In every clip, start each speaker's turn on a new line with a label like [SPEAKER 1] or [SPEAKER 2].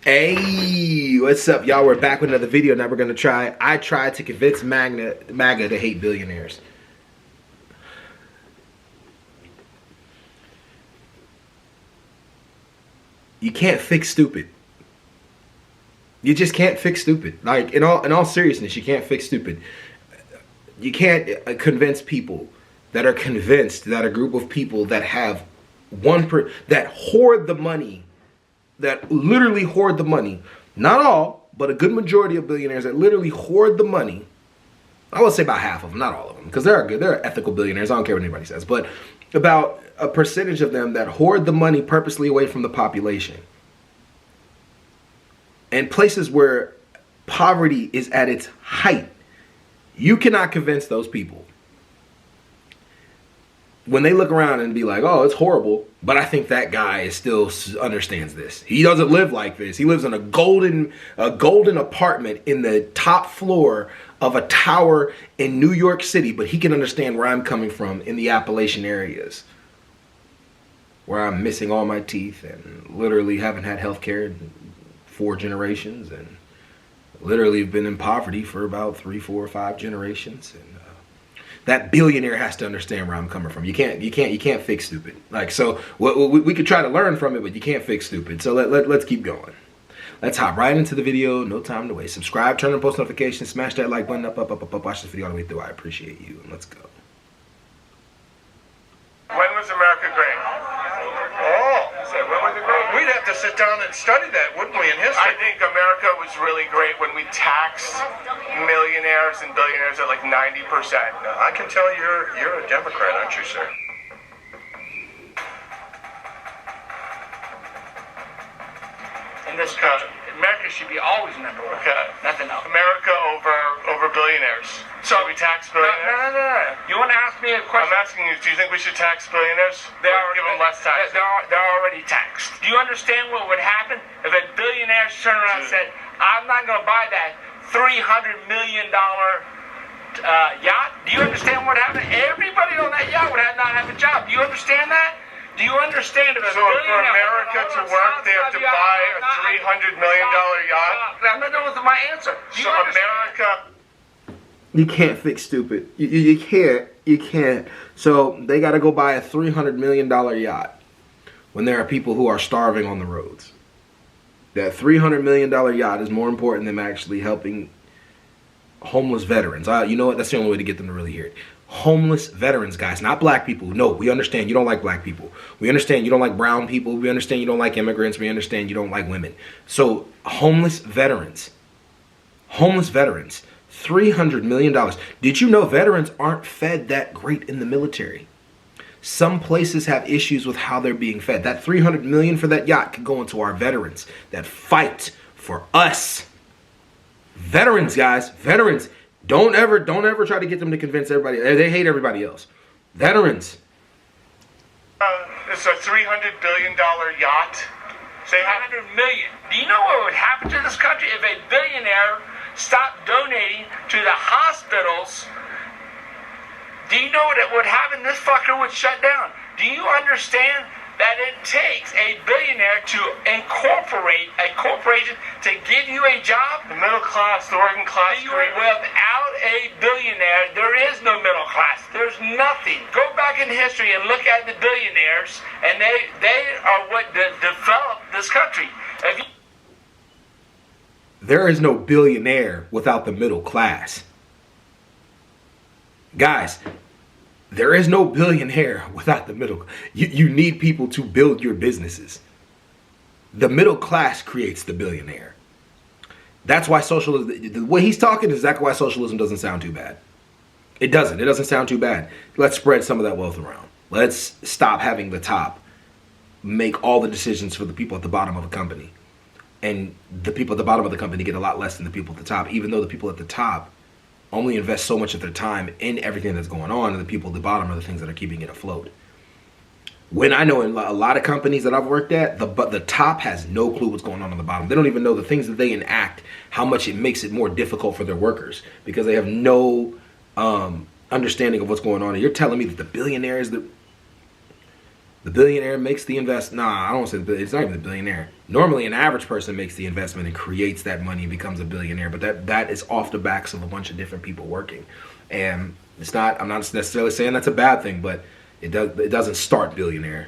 [SPEAKER 1] Hey, what's up, y'all? We're back with another video. Now we're gonna I tried to convince MAGA to hate billionaires. You can't fix stupid. You just can't fix stupid. Like, in all seriousness, you can't fix stupid. You can't convince people that are convinced that a group of people that have that hoard the money, that literally hoard the money. Not all, but a good majority of billionaires that literally hoard the money. I would say about half of them, not all of them, because they're ethical billionaires. I don't care what anybody says, but about a percentage of them that hoard the money purposely away from the population. And places where poverty is at its height, you cannot convince those people. When they look around and be like, oh, it's horrible, but I think that guy still understands this. He doesn't live like this. He lives in a golden apartment in the top floor of a tower in New York City, but he can understand where I'm coming from in the Appalachian areas, where I'm missing all my teeth and literally haven't had health care in 4 generations and literally been in poverty for about 3, 4, 5 generations. And that billionaire has to understand where I'm coming from. You can't fix stupid. Like, so we could try to learn from it, but you can't fix stupid. So let's keep going. Let's hop right into the video. No time to waste. Subscribe, turn on post notifications, smash that like button up. Watch this video all the way through. I appreciate you. And let's go.
[SPEAKER 2] When was America great? Oh, when was it great? We'd have to sit down and study that, wouldn't we, in history? I think America was really great when we taxed millionaires and billionaires at like 90%. Now, I can tell you're a Democrat, aren't you, sir?
[SPEAKER 3] In this country, America should be always number one.
[SPEAKER 2] Okay.
[SPEAKER 3] Nothing else.
[SPEAKER 2] America over billionaires. So we tax billionaires?
[SPEAKER 3] No. You want to ask me a question?
[SPEAKER 2] I'm asking you, do you think we should tax billionaires? Give them less tax.
[SPEAKER 3] They're already taxed. Do you understand what would happen if a billionaire turned around and said, I'm not going to buy that $300 million yacht? Do you understand what happened? Everybody on that yacht would not have a job. Do you understand that? Do you understand?
[SPEAKER 2] So for America to work, they have to buy a $300 million yacht?
[SPEAKER 3] I'm not done with my answer.
[SPEAKER 2] So America...
[SPEAKER 1] You can't fix stupid. You can't. So they got to go buy a $300 million yacht when there are people who are starving on the roads. That $300 million yacht is more important than actually helping homeless veterans. You know what? That's the only way to get them to really hear it. Homeless veterans, guys, not black people. No, we understand you don't like black people. We understand you don't like brown people. We understand you don't like immigrants. We understand you don't like women. So homeless veterans, $300 million. Did you know veterans aren't fed that great in the military? Some places have issues with how they're being fed. That $300 million for that yacht could go into our veterans that fight for us. Veterans, guys, veterans. Don't ever try to get them to convince everybody. They hate everybody else. Veterans.
[SPEAKER 2] It's a $300 billion yacht.
[SPEAKER 3] Say $100 million. Do you know what would happen to this country if a billionaire stopped donating to the hospitals? Do you know what would happen? This fucker would shut down. Do you understand that it takes a billionaire to incorporate a corporation to give you a job?
[SPEAKER 2] The middle class, the working class.
[SPEAKER 3] Without a billionaire, there is no middle class. There's nothing. Go back in history and look at the billionaires, and they are what developed this country.
[SPEAKER 1] There is no billionaire without the middle class. Guys, there is no billionaire without the middle. You need people to build your businesses. The middle class creates the billionaire. That's why socialism, the way he's talking is exactly why socialism doesn't sound too bad. It doesn't. It doesn't sound too bad. Let's spread some of that wealth around. Let's stop having the top make all the decisions for the people at the bottom of a company. And the people at the bottom of the company get a lot less than the people at the top, even though the people at the top only invest so much of their time in everything that's going on, and the people at the bottom are the things that are keeping it afloat. When I know in a lot of companies that I've worked at, the top has no clue what's going on the bottom. They don't even know the things that they enact, how much it makes it more difficult for their workers, because they have no understanding of what's going on. And you're telling me that the billionaires, The billionaire makes the invest. Nah, I don't say it's not even the billionaire. Normally, an average person makes the investment and creates that money and becomes a billionaire. But that is off the backs of a bunch of different people working, and it's not. I'm not necessarily saying that's a bad thing, but it doesn't start billionaire.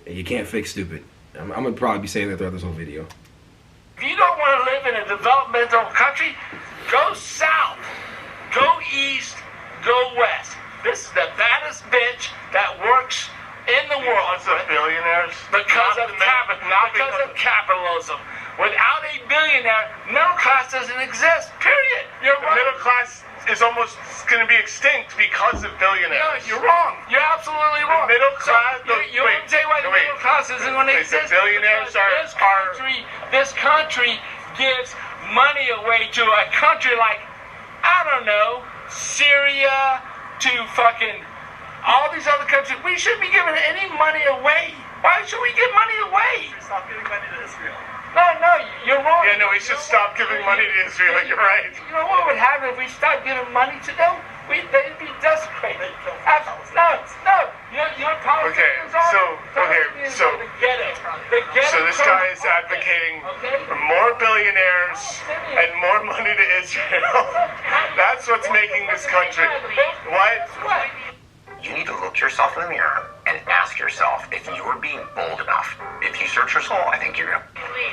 [SPEAKER 1] You can't fake stupid. I'm gonna probably be saying that throughout this whole video.
[SPEAKER 3] If you don't want to live in a developmental country, go south, go east, go west. This is the baddest bitch that works in the world.
[SPEAKER 2] Because of billionaires?
[SPEAKER 3] Because of capitalism. Without a billionaire, middle class doesn't exist. Period. You're
[SPEAKER 2] The
[SPEAKER 3] right.
[SPEAKER 2] middle class is almost going to be extinct because of
[SPEAKER 3] No,
[SPEAKER 2] billionaires.
[SPEAKER 3] you're wrong. You're absolutely wrong.
[SPEAKER 2] middle class-
[SPEAKER 3] So, you want to tell you why the middle class isn't going to
[SPEAKER 2] Wait, the
[SPEAKER 3] exist?
[SPEAKER 2] billionaires
[SPEAKER 3] Because this country gives money away to a country like, I don't know, Syria, to fucking all these other countries. We shouldn't be giving any money away. Why should we give money away?
[SPEAKER 4] Stop giving money to Israel.
[SPEAKER 3] No, you're wrong.
[SPEAKER 2] Yeah, no, we should stop giving money to Israel. You're right.
[SPEAKER 3] You know what would happen if we stopped giving money to them? They'd be desecrated. Your politicians
[SPEAKER 2] so
[SPEAKER 3] the ghetto. The ghetto.
[SPEAKER 2] So this guy is advocating for more billionaires and more money to Israel. That's what's making this country. What?
[SPEAKER 5] You need to look yourself in the mirror and ask yourself if you are being bold enough. If you search your soul, I think you're gonna.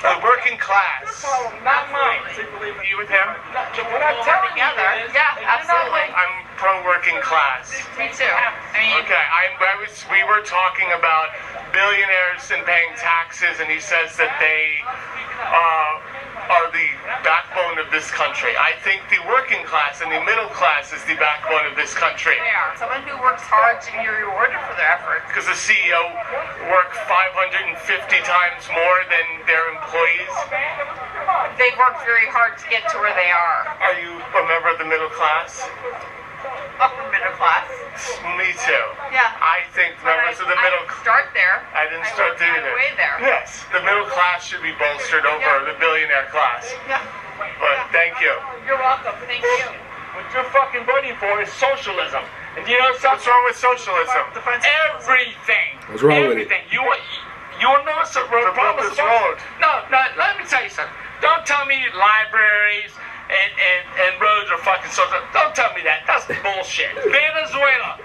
[SPEAKER 2] The working class.
[SPEAKER 3] Not mine.
[SPEAKER 2] You with him?
[SPEAKER 3] What I'm telling you is,
[SPEAKER 4] absolutely.
[SPEAKER 2] I'm pro-working class.
[SPEAKER 4] Me too. I mean,
[SPEAKER 2] Okay, we were talking about billionaires and paying taxes, and he says that they are the backbone of this country. I think the working class and the middle class is the backbone of this country.
[SPEAKER 4] they are. Someone who works hard to be rewarded for their effort.
[SPEAKER 2] Because the CEO work 550 times more than their employees.
[SPEAKER 4] They've worked very hard to get to where they are.
[SPEAKER 2] Are you a member of the middle class?
[SPEAKER 4] Upper middle class.
[SPEAKER 2] Me too.
[SPEAKER 4] Yeah.
[SPEAKER 2] I think members of the middle
[SPEAKER 4] I didn't start there.
[SPEAKER 2] I didn't start
[SPEAKER 4] worked my
[SPEAKER 2] either.
[SPEAKER 4] way there.
[SPEAKER 2] Yes, the middle class should be bolstered over
[SPEAKER 4] Yeah.
[SPEAKER 2] the billionaire class.
[SPEAKER 4] Yeah.
[SPEAKER 2] But thank you.
[SPEAKER 4] You're welcome. Thank you.
[SPEAKER 3] what you're fucking voting for is socialism. And do you know something?
[SPEAKER 2] What's wrong with socialism?
[SPEAKER 3] Everything.
[SPEAKER 1] What's wrong with it?
[SPEAKER 3] Everything. You want to know what's the problem with
[SPEAKER 2] this road.
[SPEAKER 3] No, let me tell you something. Don't tell me libraries and roads are fucking social. Don't tell me that. That's bullshit. Venezuela.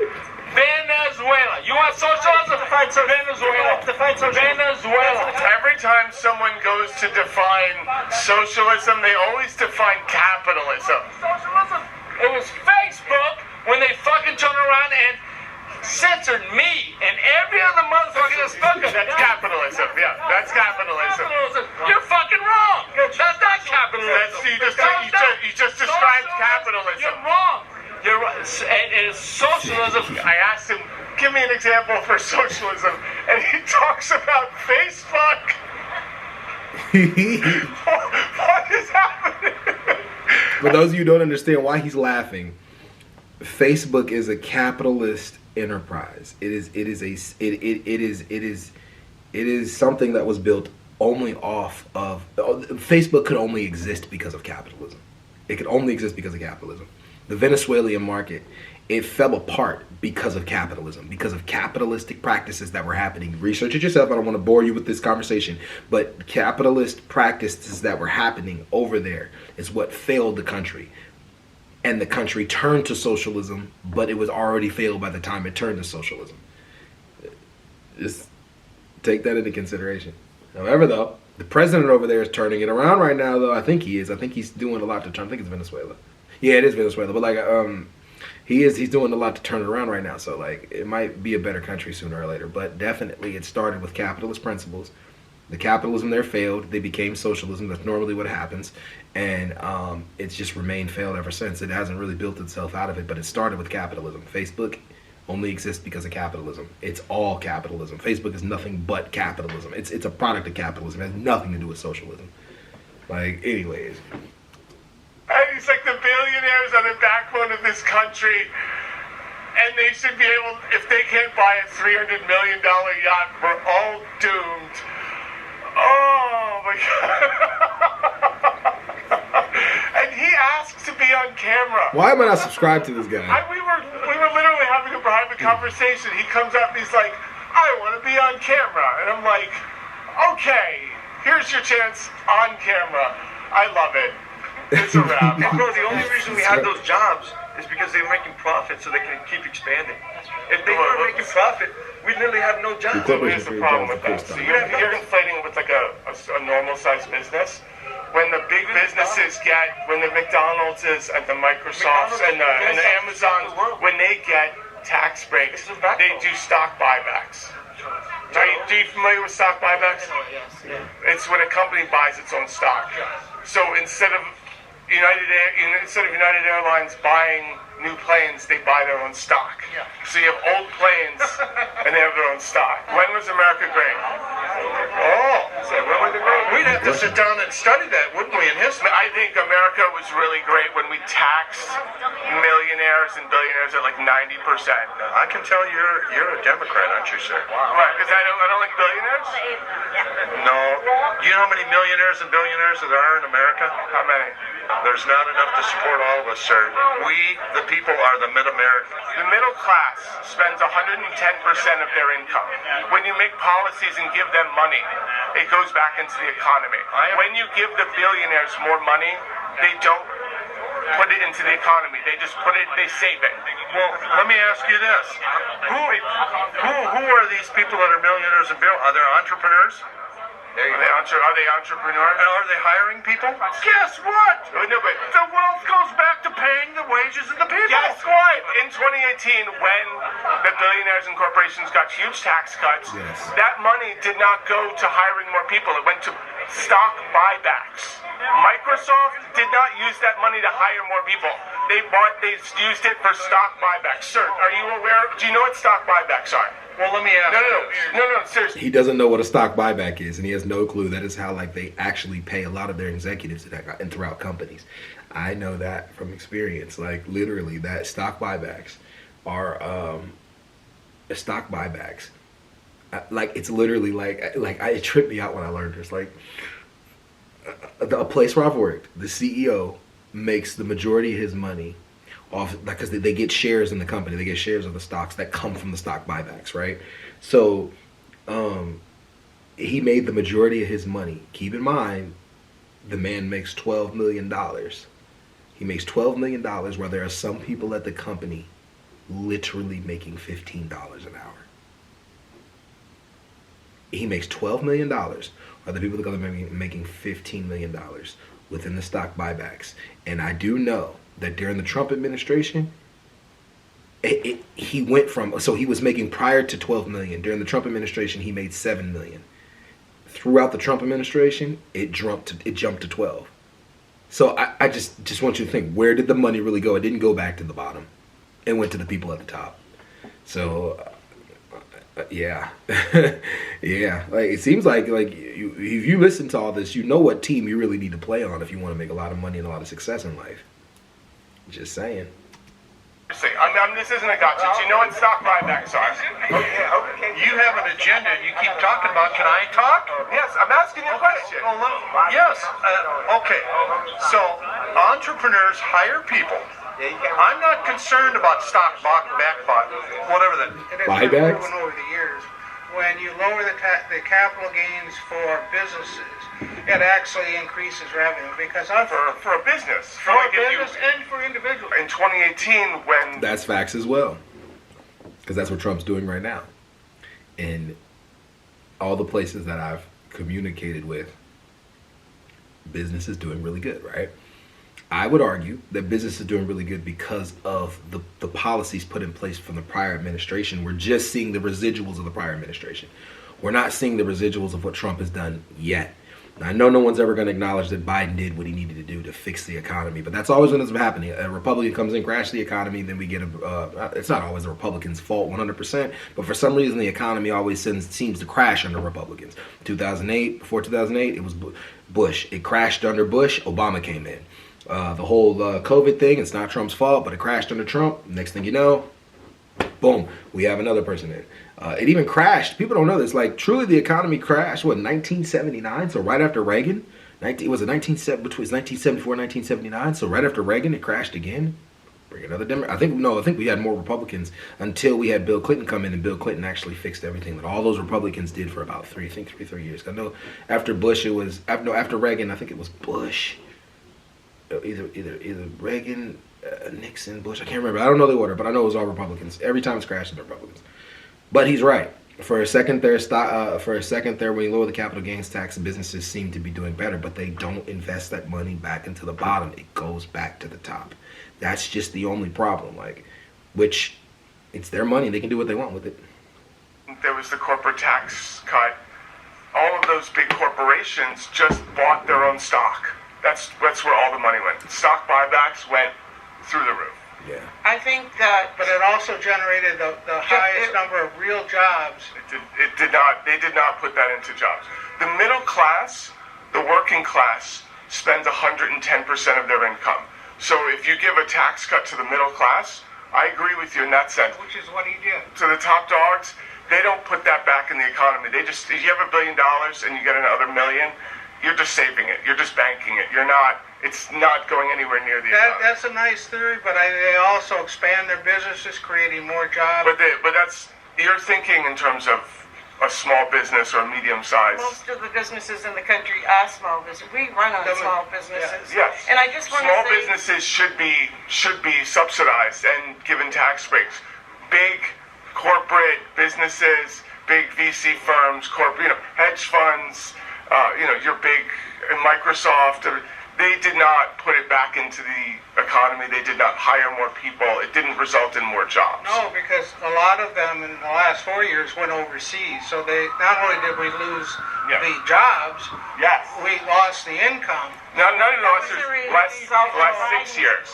[SPEAKER 3] You want socialism? Venezuela. Venezuela.
[SPEAKER 2] Every time someone goes to define socialism, they always define capitalism.
[SPEAKER 3] Socialism. It was Facebook when they fucking turned around and censored me and every other motherfucker that spoke of
[SPEAKER 2] That's capitalism. Yeah, that's capitalism.
[SPEAKER 3] You're fucking wrong. That's not capitalism.
[SPEAKER 2] You just described capitalism.
[SPEAKER 3] You're wrong. You're right. It is socialism.
[SPEAKER 2] I asked him, give me an example for socialism, and he talks about Facebook. What is happening?
[SPEAKER 1] For those of you who don't understand why he's laughing, Facebook is a capitalist enterprise. It is something that was built only off of Facebook could only exist because of capitalism. It could only exist because of capitalism. The Venezuelan market, it fell apart because of capitalism, because of capitalistic practices that were happening. Research it yourself. I don't want to bore you with this conversation, but capitalist practices that were happening over there is what failed the country. And the country turned to socialism, but it was already failed by the time it turned to socialism. Just take that into consideration. However, though, the president over there is turning it around right now, though. I think he is. I think he's doing a lot to turn. I think it's Venezuela. Yeah, it is Venezuela. But, like, he's doing a lot to turn it around right now. So, like, it might be a better country sooner or later. But definitely it started with capitalist principles. The capitalism there failed. They became socialism. That's normally what happens. And it's just remained failed ever since. It hasn't really built itself out of it, but it started with capitalism. Facebook only exists because of capitalism. It's all capitalism. Facebook is nothing but capitalism. It's a product of capitalism. It has nothing to do with socialism. Like, anyways.
[SPEAKER 2] And he's like, the billionaires are the backbone of this country, and they should be able, if they can't buy a $300 million yacht, we're all doomed. Oh my God. And he asks to be on camera.
[SPEAKER 1] Why am I not subscribed to this guy?
[SPEAKER 2] We were literally having a private conversation. He comes up and he's like, I want to be on camera. And I'm like, okay, here's your chance on camera. I love it. It's a wrap.
[SPEAKER 6] And bro, the only reason we had those jobs is because they were making profit so they can keep expanding. If they weren't making profit, we'd literally have no jobs.
[SPEAKER 2] So here's the problem with that. So you're inflating with like a normal sized business. When the big businesses get, when the McDonald's is and the Microsofts and the Amazons, when they get tax breaks, they do stock buybacks. Are you familiar with stock buybacks? It's when a company buys its own stock. So instead of United Airlines buying new planes, they buy their own stock. So you have old planes and they have their own stock. When was America great? Oh, when was it great? We'd have to sit down and study that, wouldn't we, in history? I think America was really great when we taxed millionaires and billionaires at like 90%.
[SPEAKER 6] I can tell you're a Democrat, aren't you, sir?
[SPEAKER 2] Right, because I don't like billionaires?
[SPEAKER 6] No. Do you know how many millionaires and billionaires there are in America?
[SPEAKER 2] How many?
[SPEAKER 6] There's not enough to support all of us, sir. We, the people, are the mid-Americans.
[SPEAKER 2] The middle class spends 110% of their income. When you make policies and give them money, it goes back into the economy. When you give the billionaires more money, they don't put it into the economy. They just they save it.
[SPEAKER 6] Well, let me ask you this. Who are these people that are millionaires and billionaires? Are they entrepreneurs?
[SPEAKER 2] Are they entrepreneurs?
[SPEAKER 6] Are they hiring people? Guess what?
[SPEAKER 2] No, but
[SPEAKER 6] The wealth goes back to paying the wages of the people.
[SPEAKER 2] guess what? In 2018, when the billionaires and corporations got huge tax cuts, that money did not go to hiring more people. It went to stock buybacks. Microsoft did not use that money to hire more people. They used it for stock buybacks. Sir, are you aware? Do you know what stock buybacks are?
[SPEAKER 6] Well, let me ask
[SPEAKER 2] No, seriously.
[SPEAKER 1] He doesn't know what a stock buyback is, and he has no clue. That is how they actually pay a lot of their executives and throughout companies. I know that from experience. Literally, that stock buybacks are stock buybacks. It's literally it tripped me out when I learned this. A place where I've worked, the CEO makes the majority of his money off because they get shares in the company. They get shares of the stocks that come from the stock buybacks, right? So he made the majority of his money. Keep in mind, the man makes $12 million. He makes $12 million where there are some people at the company literally making $15 an hour. He makes $12 million while the people that are making $15 million within the stock buybacks. And I do know that during the Trump administration, he went from, so he was making prior to 12 million. During the Trump administration, he made 7 million. Throughout the Trump administration, it jumped to 12. So I just want you to think, where did the money really go? It didn't go back to the bottom. It went to the people at the top. So yeah. Yeah. It seems like if you listen to all this, you know what team you really need to play on if you want to make a lot of money and a lot of success in life. Just saying.
[SPEAKER 2] This isn't a gotcha. Do you know what stock buybacks are?
[SPEAKER 6] Okay. You have an agenda you keep talking about. Can I talk?
[SPEAKER 2] Yes, I'm asking you a question.
[SPEAKER 6] Yes. Okay. So entrepreneurs hire people. I'm not concerned about stock backbot, whatever that.
[SPEAKER 1] Buybacks?
[SPEAKER 7] Over the years, when you lower the capital gains for businesses, it actually increases revenue because
[SPEAKER 2] for a business,
[SPEAKER 7] for a business and for individuals.
[SPEAKER 2] In 2018, when
[SPEAKER 1] that's facts as well, because that's what Trump's doing right now, and all the places that I've communicated with, business is doing really good, right? I would argue that business is doing really good because of the policies put in place from the prior administration. We're just seeing the residuals of the prior administration. We're not seeing the residuals of what Trump has done yet. Now, I know no one's ever going to acknowledge that Biden did what he needed to do to fix the economy, but that's always when it's happening. A Republican comes in, crashes the economy, then we get it's not always the Republicans' fault 100%, but for some reason the economy always seems to crash under Republicans. 2008, before 2008, it was Bush. It crashed under Bush. Obama came in. The whole COVID thing, it's not Trump's fault, but it crashed under Trump. Next thing you know, boom, we have another person in. It even crashed. People don't know this. Truly the economy crashed, 1979? So right after Reagan? Between 1974 and 1979? So right after Reagan, it crashed again? bring another Democrat. I think we had more Republicans until we had Bill Clinton come in, and Bill Clinton actually fixed everything that all those Republicans did for about 3 years. I know after Bush, after Reagan, I think it was Bush. Either Reagan, Nixon, Bush. I can't remember. I don't know the order, but I know it was all Republicans. Every time it's crashed, it's Republicans. But he's right. For a second there, when you lower the capital gains tax, businesses seem to be doing better, but they don't invest that money back into the bottom. It goes back to the top. That's just the only problem. Which it's their money; they can do what they want with it.
[SPEAKER 2] There was the corporate tax cut. All of those big corporations just bought their own stock. That's where all the money went. Stock buybacks went through the roof.
[SPEAKER 1] Yeah.
[SPEAKER 4] I think that,
[SPEAKER 7] But it also generated the highest number of real jobs.
[SPEAKER 2] It did not. They did not put that into jobs. The middle class, the working class, spends 110% of their income. So if you give a tax cut to the middle class, I agree with you in that sense.
[SPEAKER 7] Which is what he did.
[SPEAKER 2] To the top dogs, they don't put that back in the economy. They just, if you have $1 billion and you get another $1 million, you're just saving it. You're just banking it. You're not. It's not going anywhere near the economy.
[SPEAKER 7] That's a nice theory, but they also expand their businesses, creating more jobs.
[SPEAKER 2] But that's, you're thinking in terms of a small business or medium size.
[SPEAKER 4] most of the businesses in the country are small business. We run on small businesses.
[SPEAKER 2] Yes.
[SPEAKER 4] And I just want
[SPEAKER 2] Small
[SPEAKER 4] to say,
[SPEAKER 2] businesses should be subsidized and given tax breaks. Big corporate businesses, big VC firms, hedge funds, your big Microsoft. They did not put it back into the economy. They did not hire more people. It didn't result in more jobs.
[SPEAKER 7] No, because a lot of them in the last 4 years went overseas. So they not only did we lose the jobs,
[SPEAKER 2] Yes.
[SPEAKER 7] we lost the income.
[SPEAKER 2] Not only last
[SPEAKER 4] Misery,
[SPEAKER 2] last
[SPEAKER 4] self-reliance.
[SPEAKER 2] 6 years.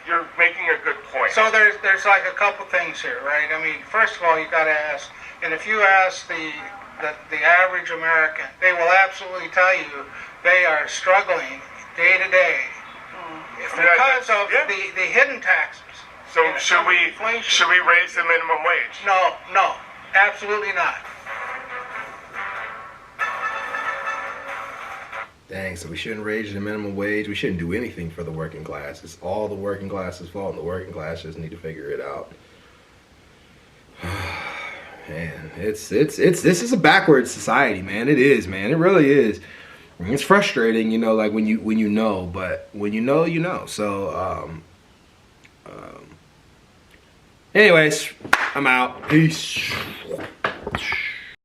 [SPEAKER 2] You're making a good point.
[SPEAKER 7] So there's like a couple things here, right? I mean, first of all, you got to ask, and if you ask the average American, they will absolutely tell you they are struggling day to day because of the hidden taxes.
[SPEAKER 2] So
[SPEAKER 7] and
[SPEAKER 2] should we
[SPEAKER 7] inflation.
[SPEAKER 2] raise the minimum wage?
[SPEAKER 7] No, absolutely not.
[SPEAKER 1] Dang, so we shouldn't raise the minimum wage. We shouldn't do anything for the working class. It's all the working class's fault, and the working class just need to figure it out. Man, this is a backwards society, man. It is, man. It really is. It's frustrating, like when you know, but when you know, you know. So, anyways, I'm out. Peace.